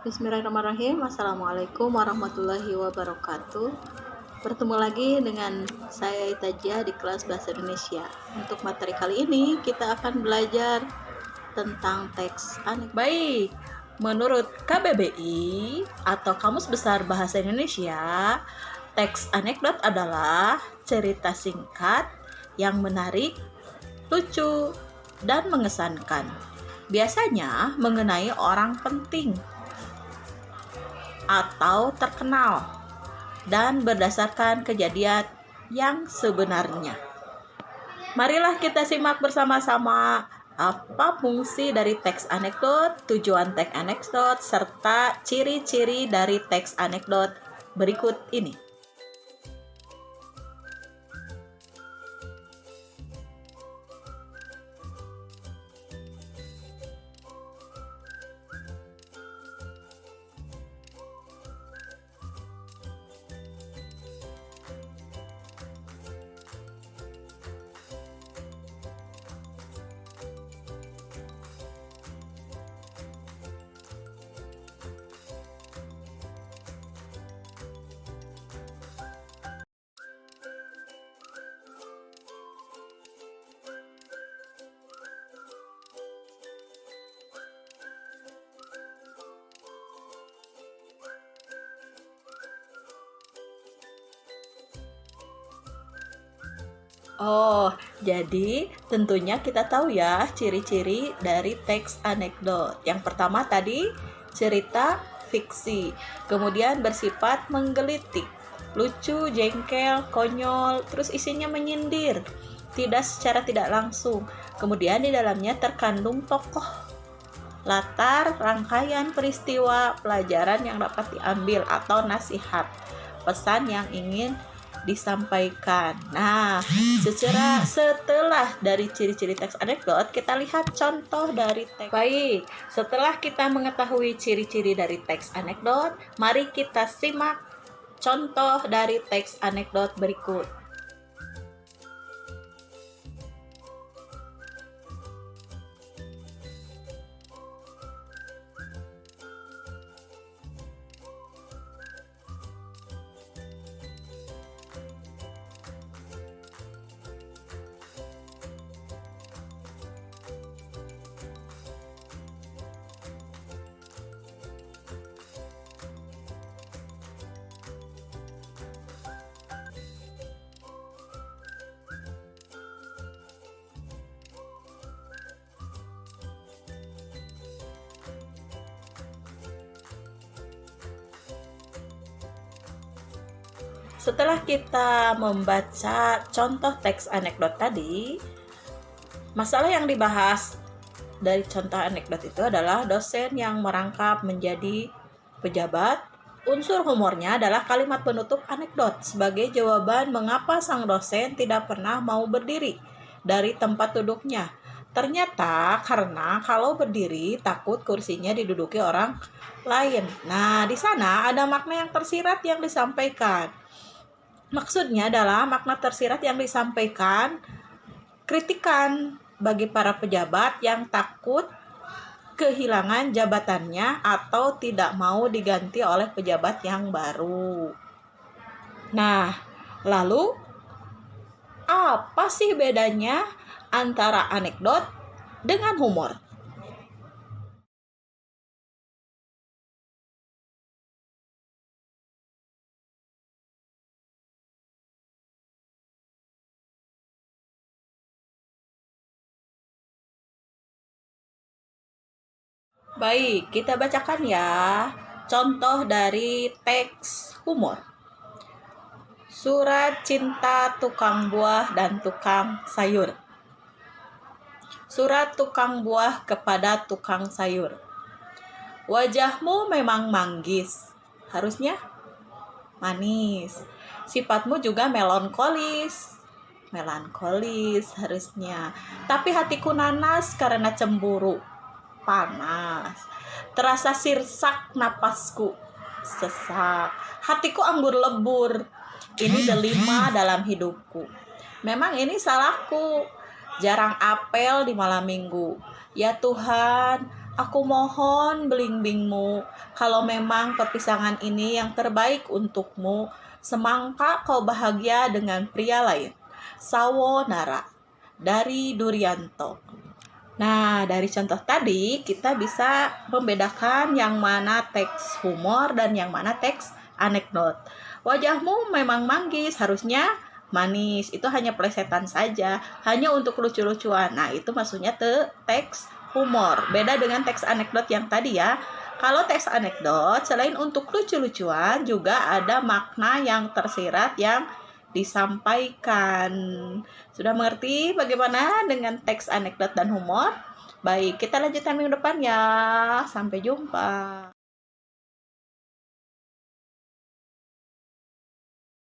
Bismillahirrahmanirrahim. Assalamualaikum warahmatullahi wabarakatuh. Bertemu lagi dengan saya Itajia di kelas Bahasa Indonesia. Untuk materi kali ini kita akan belajar tentang teks anekdot. Baik, menurut KBBI atau Kamus Besar Bahasa Indonesia, teks anekdot adalah cerita singkat yang menarik, lucu, dan mengesankan. Biasanya mengenai orang penting atau terkenal dan berdasarkan kejadian yang sebenarnya. Marilah kita simak bersama-sama apa fungsi dari teks anekdot, tujuan teks anekdot, serta ciri-ciri dari teks anekdot berikut ini. Oh, jadi tentunya kita tahu ya ciri-ciri dari teks anekdot. Yang pertama tadi cerita fiksi, kemudian bersifat menggelitik, lucu, jengkel, konyol, terus isinya menyindir, tidak secara tidak langsung. Kemudian di dalamnya terkandung tokoh, latar, rangkaian peristiwa, pelajaran yang dapat diambil atau nasihat, pesan yang ingin disampaikan. Nah, setelah dari ciri-ciri teks anekdot, kita lihat contoh dari teks. Baik, setelah kita mengetahui ciri-ciri dari teks anekdot, mari kita simak contoh dari teks anekdot berikut. Setelah kita membaca contoh teks anekdot tadi, masalah yang dibahas dari contoh anekdot itu adalah dosen yang merangkap menjadi pejabat. Unsur humornya adalah kalimat penutup anekdot sebagai jawaban mengapa sang dosen tidak pernah mau berdiri dari tempat duduknya. Ternyata karena kalau berdiri takut kursinya diduduki orang lain. Nah, di sana ada makna yang tersirat yang disampaikan. Maksudnya adalah makna tersirat yang disampaikan kritikan bagi para pejabat yang takut kehilangan jabatannya atau tidak mau diganti oleh pejabat yang baru. Nah, lalu apa sih bedanya antara anekdot dengan humor? Baik, kita bacakan ya contoh dari teks humor. Surat cinta tukang buah dan tukang sayur. Surat tukang buah kepada tukang sayur. Wajahmu memang manggis, harusnya manis. Sifatmu juga melankolis harusnya. Tapi hatiku nanas karena cemburu, panas. Terasa sirsak napasku, sesak. Hatiku anggur lebur. Ini delima dalam hidupku. Memang ini salahku. jarang apel di malam minggu. Ya Tuhan, aku mohon belimbingmu, kalau memang perpisahan ini yang terbaik untukmu, semangka kau bahagia dengan pria lain. Sawonara, dari Durianto. Nah, dari contoh tadi kita bisa membedakan yang mana teks humor dan yang mana teks anekdot. Wajahmu memang manggis, harusnya manis. Itu hanya plesetan saja, hanya untuk lucu-lucuan. Nah, itu maksudnya teks humor. Beda dengan teks anekdot yang tadi ya. Kalau teks anekdot, selain untuk lucu-lucuan, juga ada makna yang tersirat yang disampaikan. Sudah mengerti bagaimana dengan teks anekdot dan humor? Baik, kita lanjutkan minggu depan ya. Sampai jumpa.